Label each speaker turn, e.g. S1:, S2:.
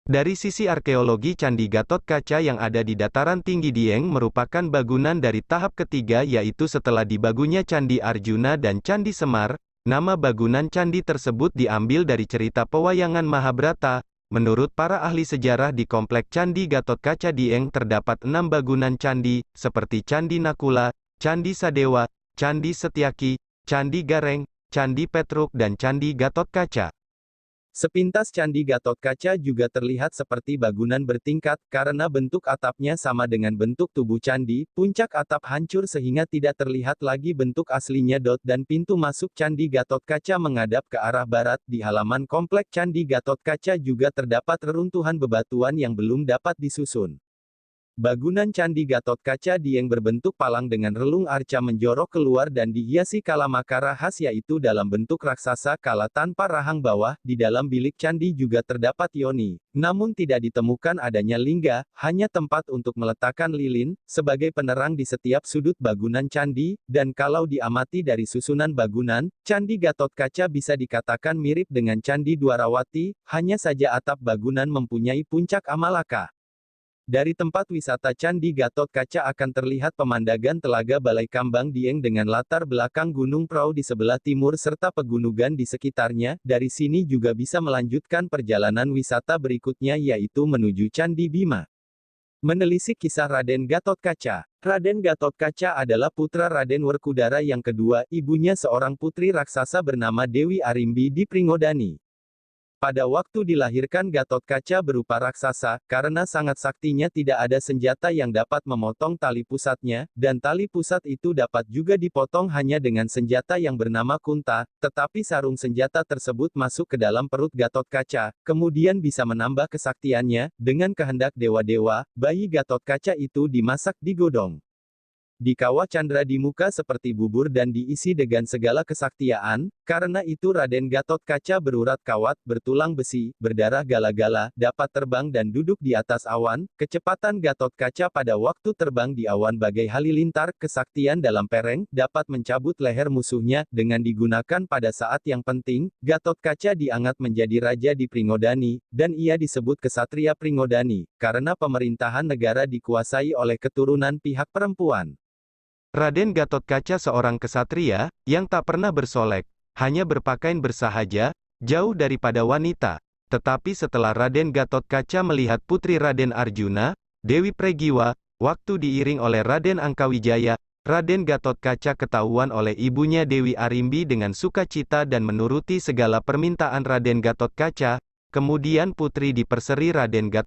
S1: Dari sisi arkeologi Candi Gatotkaca yang ada di dataran tinggi Dieng merupakan bangunan dari tahap ketiga yaitu setelah dibangunnya Candi Arjuna dan Candi Semar. Nama bangunan candi tersebut diambil dari cerita pewayangan Mahabharata. Menurut para ahli sejarah di komplek Candi Gatotkaca Dieng terdapat 6 bangunan candi, seperti Candi Nakula, Candi Sadewa, Candi Setyaki, Candi Gareng, Candi Petruk dan Candi Gatotkaca. Sepintas Candi Gatotkaca juga terlihat seperti bangunan bertingkat, karena bentuk atapnya sama dengan bentuk tubuh candi, puncak atap hancur sehingga tidak terlihat lagi bentuk aslinya. Dan pintu masuk Candi Gatotkaca menghadap ke arah barat. Di halaman komplek Candi Gatotkaca juga terdapat reruntuhan bebatuan yang belum dapat disusun. Bangunan Candi Gatotkaca Dieng berbentuk palang dengan relung arca menjorok keluar dan dihiasi kalamakara khas yaitu dalam bentuk raksasa kala tanpa rahang bawah. Di dalam bilik candi juga terdapat yoni, namun tidak ditemukan adanya lingga, hanya tempat untuk meletakkan lilin, sebagai penerang di setiap sudut bangunan candi, dan kalau diamati dari susunan bangunan, Candi Gatotkaca bisa dikatakan mirip dengan Candi Dwarawati, hanya saja atap bangunan mempunyai puncak Amalaka. Dari tempat wisata Candi Gatotkaca akan terlihat pemandangan Telaga Balai Kambang Dieng dengan latar belakang Gunung Prau di sebelah timur serta pegunungan di sekitarnya. Dari sini juga bisa melanjutkan perjalanan wisata berikutnya yaitu menuju Candi Bima. Menelisik kisah Raden Gatotkaca. Raden Gatotkaca adalah putra Raden Werkudara yang kedua, ibunya seorang putri raksasa bernama Dewi Arimbi di Pringodani. Pada waktu dilahirkan Gatotkaca berupa raksasa, karena sangat saktinya tidak ada senjata yang dapat memotong tali pusatnya, dan tali pusat itu dapat juga dipotong hanya dengan senjata yang bernama kunta, tetapi sarung senjata tersebut masuk ke dalam perut Gatotkaca, kemudian bisa menambah kesaktiannya. Dengan kehendak dewa-dewa, bayi Gatotkaca itu dimasak di godong. Dikawah candra di muka seperti bubur dan diisi dengan segala kesaktiaan, karena itu Raden Gatotkaca berurat kawat, bertulang besi, berdarah gala-gala, dapat terbang dan duduk di atas awan. Kecepatan Gatotkaca pada waktu terbang di awan bagai halilintar, kesaktian dalam pereng, dapat mencabut leher musuhnya, dengan digunakan pada saat yang penting. Gatotkaca diangkat menjadi raja di Pringodani, dan ia disebut Kesatria Pringodani, karena pemerintahan negara dikuasai oleh keturunan pihak perempuan. Raden Gatotkaca seorang kesatria, yang tak pernah bersolek, hanya berpakaian bersahaja, jauh daripada wanita. Tetapi setelah Raden Gatotkaca melihat putri Raden Arjuna, Dewi Pregiwa, waktu diiring oleh Raden Angkawijaya, Raden Gatotkaca ketahuan oleh ibunya Dewi Arimbi dengan sukacita dan menuruti segala permintaan Raden Gatotkaca. Kemudian putri diperseri Raden Gatotkaca